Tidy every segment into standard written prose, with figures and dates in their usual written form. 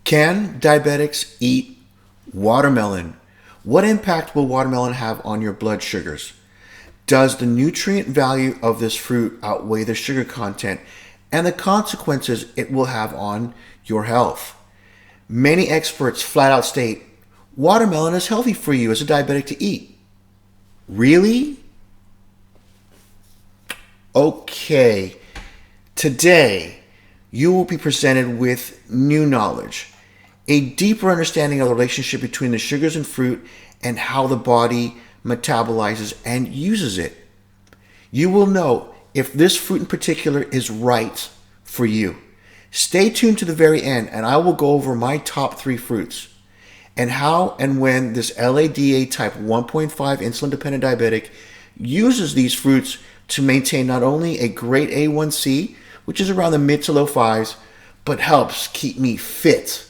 Can diabetics eat watermelon? What impact will watermelon have on your blood sugars? Does the nutrient value of this fruit outweigh the sugar content and the consequences it will have on your health? Many experts flat out state watermelon is healthy for you as a diabetic to eat. Really? Okay. Today, you will be presented with new knowledge, a deeper understanding of the relationship between the sugars in fruit and how the body metabolizes and uses it. You will know if this fruit in particular is right for you. Stay tuned to the very end and I will go over my top 3 fruits and how and when this LADA type 1.5 insulin dependent diabetic uses these fruits to maintain not only a great A1C, which is around the mid to low 5s, but helps keep me fit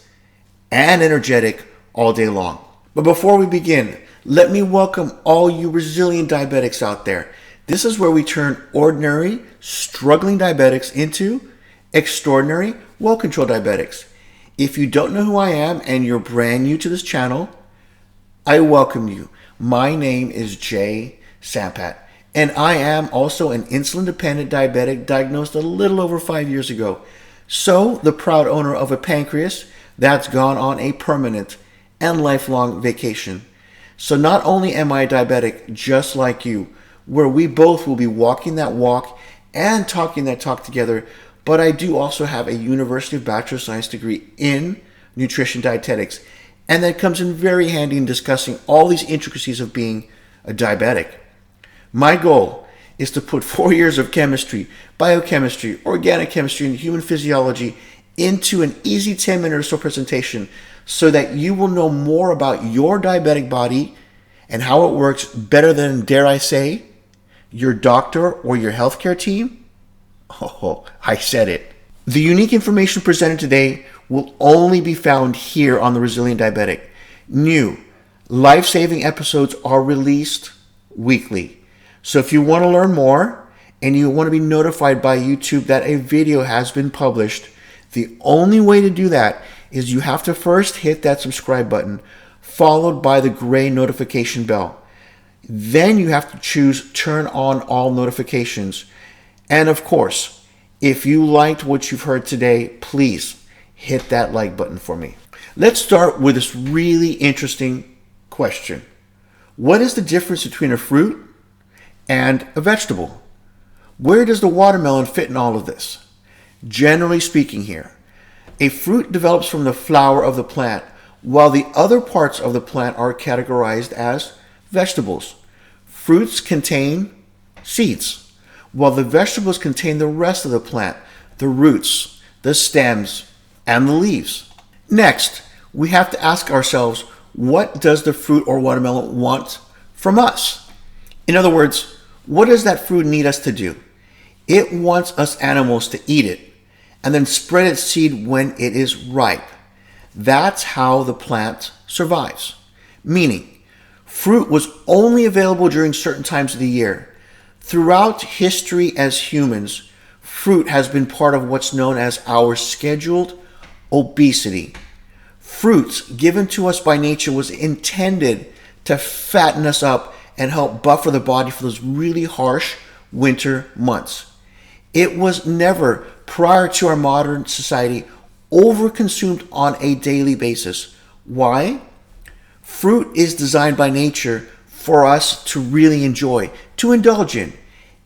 and energetic all day long. But before we begin, let me welcome all you resilient diabetics out there. This is where we turn ordinary, struggling diabetics into extraordinary, well-controlled diabetics. If you don't know who I am and you're brand new to this channel, I welcome you. My name is Jay Sampat, and I am also an insulin-dependent diabetic diagnosed a little over 5 years ago. So, the proud owner of a pancreas that's gone on a permanent and lifelong vacation. So not only am I a diabetic just like you, where we both will be walking that walk and talking that talk together, but I do also have a University of Bachelor of Science degree in nutrition dietetics, and that comes in very handy in discussing all these intricacies of being a diabetic. My goal is to put 4 years of chemistry, biochemistry, organic chemistry, and human physiology into an easy 10-minute or so presentation so that you will know more about your diabetic body and how it works better than, dare I say, your doctor or your healthcare team? Oh, I said it. The unique information presented today will only be found here on The Resilient Diabetic. New, life-saving episodes are released weekly. So if you want to learn more and you want to be notified by YouTube that a video has been published, the only way to do that is you have to first hit that subscribe button, followed by the gray notification bell. Then you have to choose turn on all notifications. And of course, if you liked what you've heard today, please hit that like button for me. Let's start with this really interesting question. What is the difference between a fruit and a vegetable? Where does the watermelon fit in all of this? Generally speaking here, a fruit develops from the flower of the plant, while the other parts of the plant are categorized as vegetables. Fruits contain seeds, while the vegetables contain the rest of the plant, the roots, the stems, and the leaves. Next, we have to ask ourselves, what does the fruit or watermelon want from us? In other words, what does that fruit need us to do? It wants us animals to eat it and then spread its seed when it is ripe. That's how the plant survives. Meaning, fruit was only available during certain times of the year. Throughout history as humans, fruit has been part of what's known as our scheduled obesity. Fruits given to us by nature was intended to fatten us up and help buffer the body for those really harsh winter months. It was never, prior to our modern society, overconsumed on a daily basis. Why? Fruit is designed by nature for us to really enjoy, to indulge in.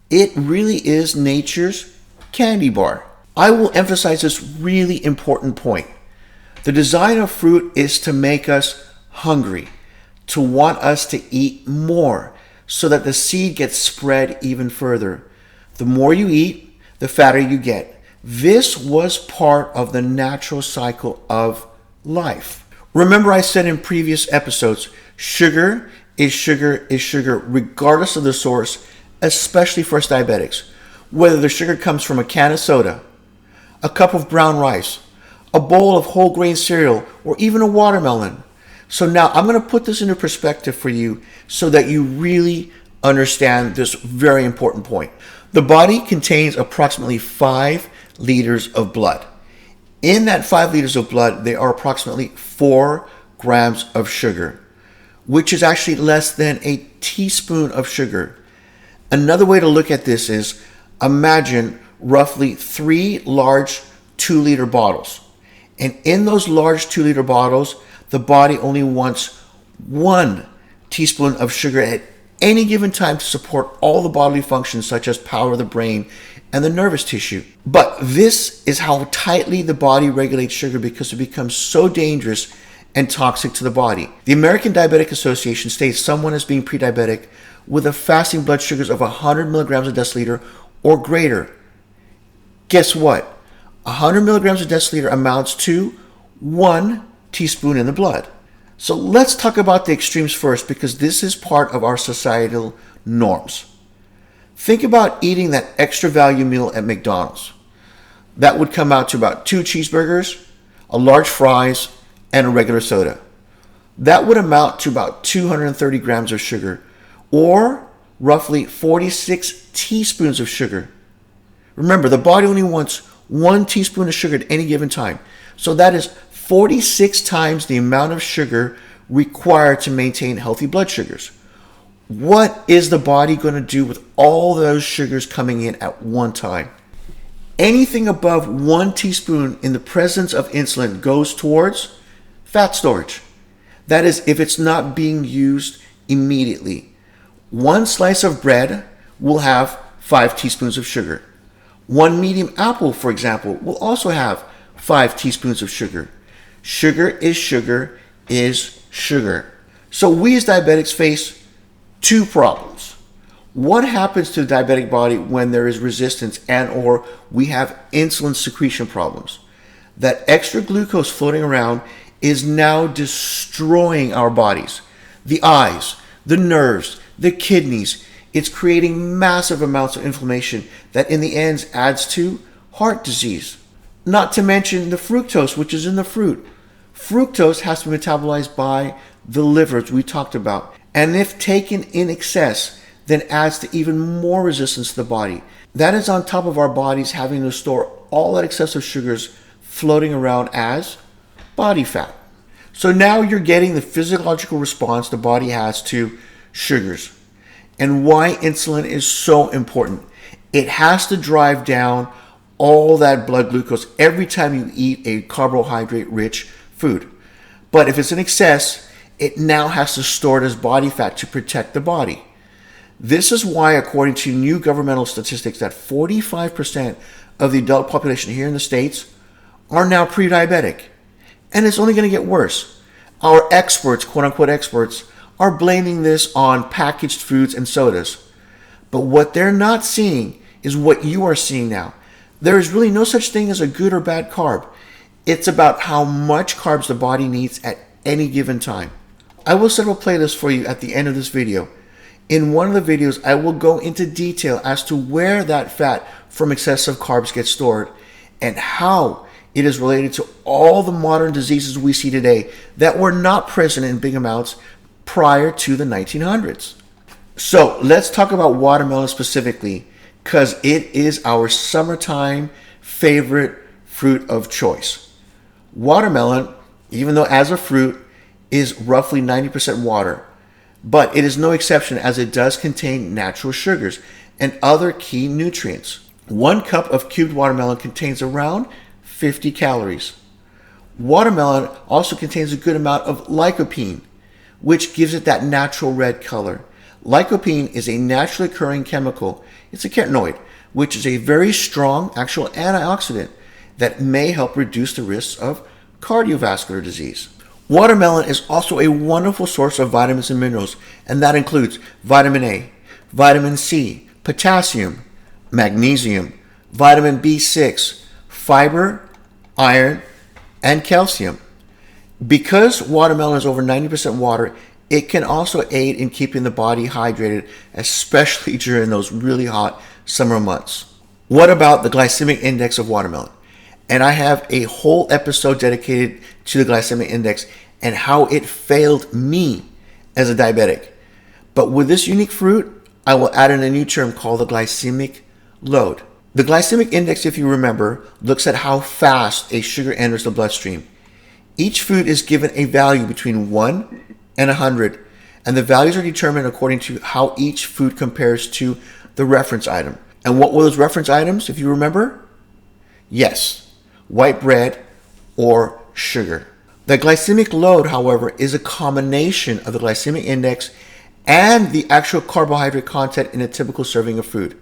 It really is nature's candy bar. I will emphasize this really important point. The design of fruit is to make us hungry, to want us to eat more, so that the seed gets spread even further. The more you eat, the fatter you get. This was part of the natural cycle of life. Remember I said in previous episodes, sugar is sugar is sugar, regardless of the source, especially for us diabetics. Whether the sugar comes from a can of soda, a cup of brown rice, a bowl of whole grain cereal, or even a watermelon. So now I'm going to put this into perspective for you so that you really understand this very important point. The body contains approximately 5 liters of blood. In that 5 liters of blood, there are approximately 4 grams of sugar, which is actually less than a teaspoon of sugar. Another way to look at this is imagine roughly 3 large 2-liter bottles. And in those large 2-liter bottles, the body only wants 1 teaspoon of sugar at any given time to support all the bodily functions such as power of the brain and the nervous tissue. But this is how tightly the body regulates sugar because it becomes so dangerous and toxic to the body. The American Diabetic Association states someone as being pre-diabetic with a fasting blood sugars of 100 milligrams a deciliter or greater. Guess what? 100 milligrams a deciliter amounts to 1 teaspoon in the blood. So let's talk about the extremes first because this is part of our societal norms. Think about eating that extra value meal at McDonald's. That would come out to about 2 cheeseburgers, a large fries, and a regular soda. That would amount to about 230 grams of sugar, or roughly 46 teaspoons of sugar. Remember, the body only wants 1 teaspoon of sugar at any given time. So that is 46 times the amount of sugar required to maintain healthy blood sugars. What is the body going to do with all those sugars coming in at one time? Anything above 1 teaspoon in the presence of insulin goes towards fat storage. That is, if it's not being used immediately. 1 slice of bread will have 5 teaspoons of sugar. 1 medium apple, for example, will also have 5 teaspoons of sugar. Sugar is sugar is sugar. So we as diabetics face 2 problems. What happens to the diabetic body when there is resistance and or we have insulin secretion problems? That extra glucose floating around is now destroying our bodies. The eyes, the nerves, the kidneys. It's creating massive amounts of inflammation that in the end adds to heart disease. Not to mention the fructose, which is in the fruit. Fructose has to be metabolized by the liver, as we talked about. And if taken in excess, then adds to even more resistance to the body. That is on top of our bodies having to store all that excessive sugars floating around as body fat. So now you're getting the physiological response the body has to sugars and why insulin is so important. It has to drive down all that blood glucose every time you eat a carbohydrate-rich food. But if it's in excess, it now has to store it as body fat to protect the body. This is why, according to new governmental statistics, that 45% of the adult population here in the States are now pre-diabetic. And it's only going to get worse. Our experts, quote-unquote experts, are blaming this on packaged foods and sodas. But what they're not seeing is what you are seeing now. There is really no such thing as a good or bad carb. It's about how much carbs the body needs at any given time. I will set up a playlist for you at the end of this video. In one of the videos, I will go into detail as to where that fat from excessive carbs gets stored and how it is related to all the modern diseases we see today that were not present in big amounts prior to the 1900s. So let's talk about watermelon specifically, because it is our summertime favorite fruit of choice. Watermelon, even though as a fruit, is roughly 90% water, but it is no exception as it does contain natural sugars and other key nutrients. 1 cup of cubed watermelon contains around 50 calories. Watermelon also contains a good amount of lycopene, which gives it that natural red color. Lycopene is a naturally occurring chemical. It's a carotenoid, which is a very strong actual antioxidant that may help reduce the risks of cardiovascular disease. Watermelon is also a wonderful source of vitamins and minerals, and that includes vitamin A, vitamin C, potassium, magnesium, vitamin B6, fiber, iron, and calcium. Because watermelon is over 90% water, it can also aid in keeping the body hydrated, especially during those really hot summer months. What about the glycemic index of watermelon? And I have a whole episode dedicated to the glycemic index and how it failed me as a diabetic. But with this unique fruit, I will add in a new term called the glycemic load. The glycemic index, if you remember, looks at how fast a sugar enters the bloodstream. Each food is given a value between 1 and 100, and the values are determined according to how each food compares to the reference item. And what were those reference items, if you remember? Yes, white bread or sugar. The glycemic load, however, is a combination of the glycemic index and the actual carbohydrate content in a typical serving of food.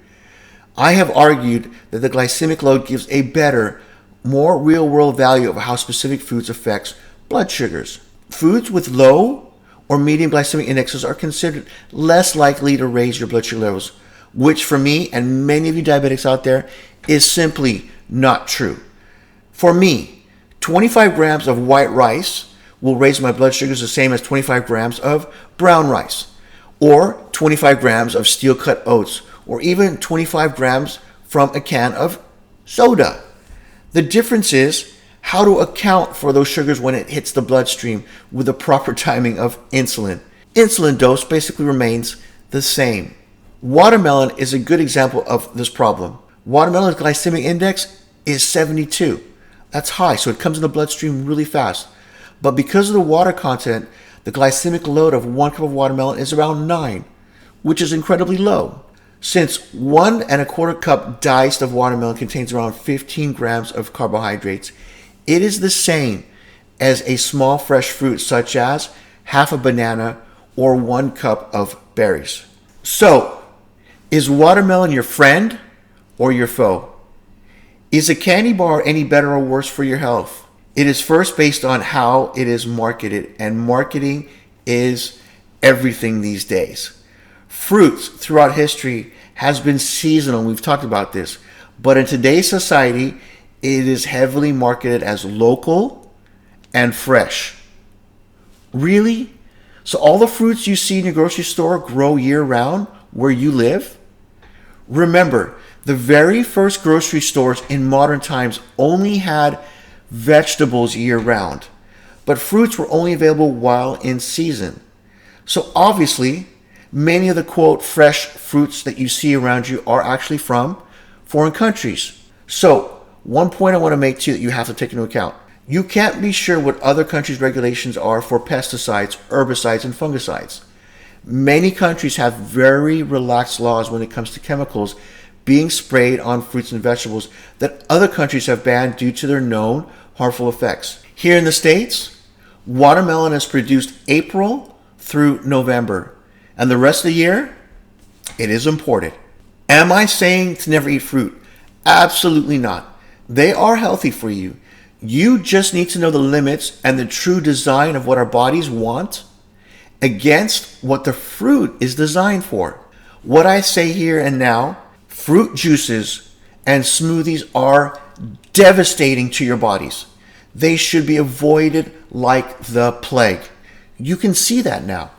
I have argued that the glycemic load gives a better, more real-world value of how specific foods affects blood sugars. Foods with low or medium glycemic indexes are considered less likely to raise your blood sugar levels, which for me and many of you diabetics out there is simply not true. For me, 25 grams of white rice will raise my blood sugars the same as 25 grams of brown rice, or 25 grams of steel-cut oats, or even 25 grams from a can of soda. The difference is how to account for those sugars when it hits the bloodstream with the proper timing of insulin. Insulin dose basically remains the same. Watermelon is a good example of this problem. Watermelon's glycemic index is 72. That's high, so it comes in the bloodstream really fast. But because of the water content, the glycemic load of 1 cup of watermelon is around 9, which is incredibly low. Since 1 1/4 cup diced of watermelon contains around 15 grams of carbohydrates, it is the same as a small fresh fruit such as half a banana or 1 cup of berries. So, is watermelon your friend or your foe? Is a candy bar any better or worse for your health? It is first based on how it is marketed, and marketing is everything these days. Fruits throughout history has been seasonal, and we've talked about this, but in today's society, it is heavily marketed as local and fresh. Really? So all the fruits you see in your grocery store grow year-round where you live? Remember, the very first grocery stores in modern times only had vegetables year-round, but fruits were only available while in season. So obviously, many of the quote fresh fruits that you see around you are actually from foreign countries. So one point I want to make to you that you have to take into account. You can't be sure what other countries' regulations are for pesticides, herbicides, and fungicides. Many countries have very relaxed laws when it comes to chemicals being sprayed on fruits and vegetables that other countries have banned due to their known harmful effects. Here in the States, watermelon is produced April through November, and the rest of the year, it is imported. Am I saying to never eat fruit? Absolutely not. They are healthy for you. You just need to know the limits and the true design of what our bodies want against what the fruit is designed for. What I say here and now, fruit juices and smoothies are devastating to your bodies. They should be avoided like the plague. You can see that now.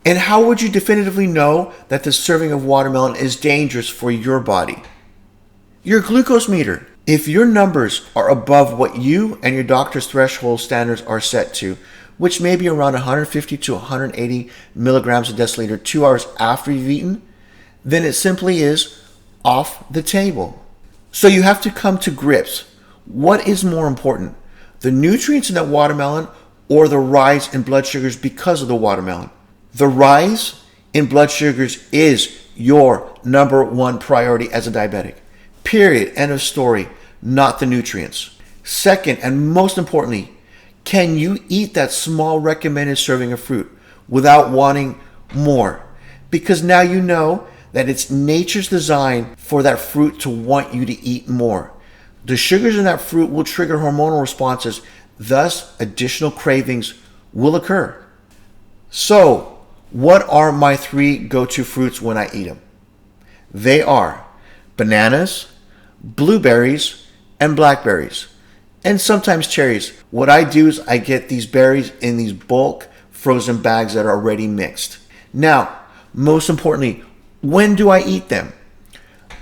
And how would you definitively know that the serving of watermelon is dangerous for your body? Your glucose meter. If your numbers are above what you and your doctor's threshold standards are set to, which may be around 150 to 180 milligrams a deciliter 2 hours after you've eaten, then it simply is off the table. So you have to come to grips. What is more important, the nutrients in that watermelon or the rise in blood sugars because of the watermelon? The rise in blood sugars is your number one priority as a diabetic. Period. End of story. Not the nutrients. Second, and most importantly, can you eat that small recommended serving of fruit without wanting more? Because now you know that it's nature's design for that fruit to want you to eat more. The sugars in that fruit will trigger hormonal responses, thus additional cravings will occur. So, what are my 3 go-to fruits when I eat them? They are bananas, blueberries, and blackberries, and sometimes cherries. What I do is I get these berries in these bulk frozen bags that are already mixed. Now, most importantly, when do I eat them?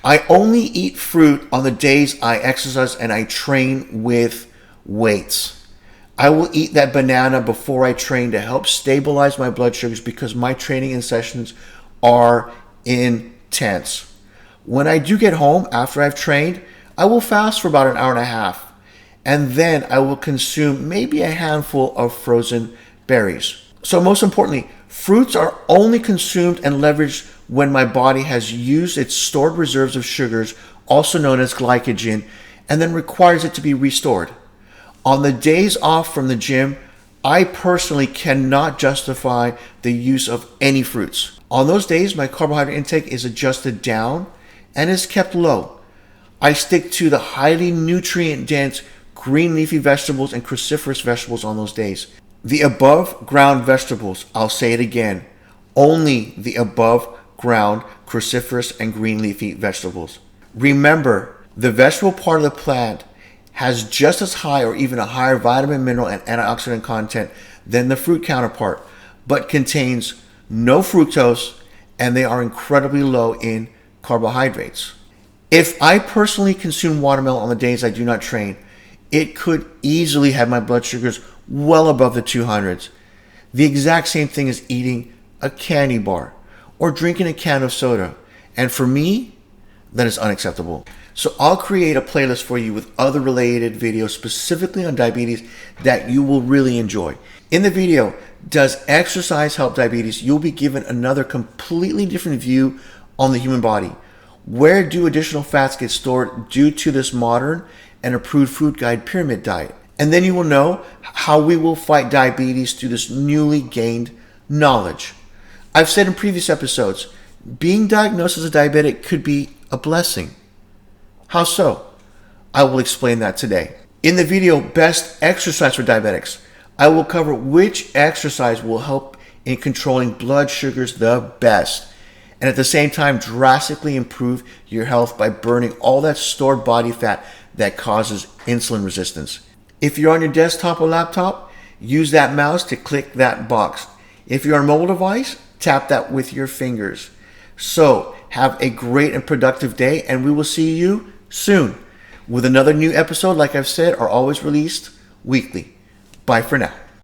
I only eat fruit on the days I exercise and I train with weights. I will eat that banana before I train to help stabilize my blood sugars because my training and sessions are intense. When I do get home after I've trained, I will fast for about an hour and a half, and then I will consume maybe a handful of frozen berries. So most importantly, fruits are only consumed and leveraged when my body has used its stored reserves of sugars, also known as glycogen, and then requires it to be restored. On the days off from the gym, I personally cannot justify the use of any fruits. On those days, my carbohydrate intake is adjusted down and is kept low. I stick to the highly nutrient-dense green leafy vegetables and cruciferous vegetables on those days. The above ground vegetables, I'll say it again, only the above ground cruciferous and green leafy vegetables. Remember, the vegetable part of the plant has just as high or even a higher vitamin, mineral, and antioxidant content than the fruit counterpart, but contains no fructose, and they are incredibly low in carbohydrates. If I personally consume watermelon on the days I do not train, it could easily have my blood sugars well above the 200s. The exact same thing as eating a candy bar or drinking a can of soda. And for me, that is unacceptable. So I'll create a playlist for you with other related videos specifically on diabetes that you will really enjoy. In the video, Does Exercise Help Diabetes? You'll be given another completely different view on the human body. Where do additional fats get stored due to this modern and approved food guide pyramid diet? And then you will know how we will fight diabetes through this newly gained knowledge. I've said in previous episodes, being diagnosed as a diabetic could be a blessing. How so? I will explain that today. In the video, Best Exercise for Diabetics, I will cover which exercise will help in controlling blood sugars the best, and at the same time drastically improve your health by burning all that stored body fat that causes insulin resistance. If you're on your desktop or laptop, use that mouse to click that box. If you're on a mobile device, tap that with your fingers. So, have a great and productive day, and we will see you soon with another new episode. Like I've said, are always released weekly. Bye for now.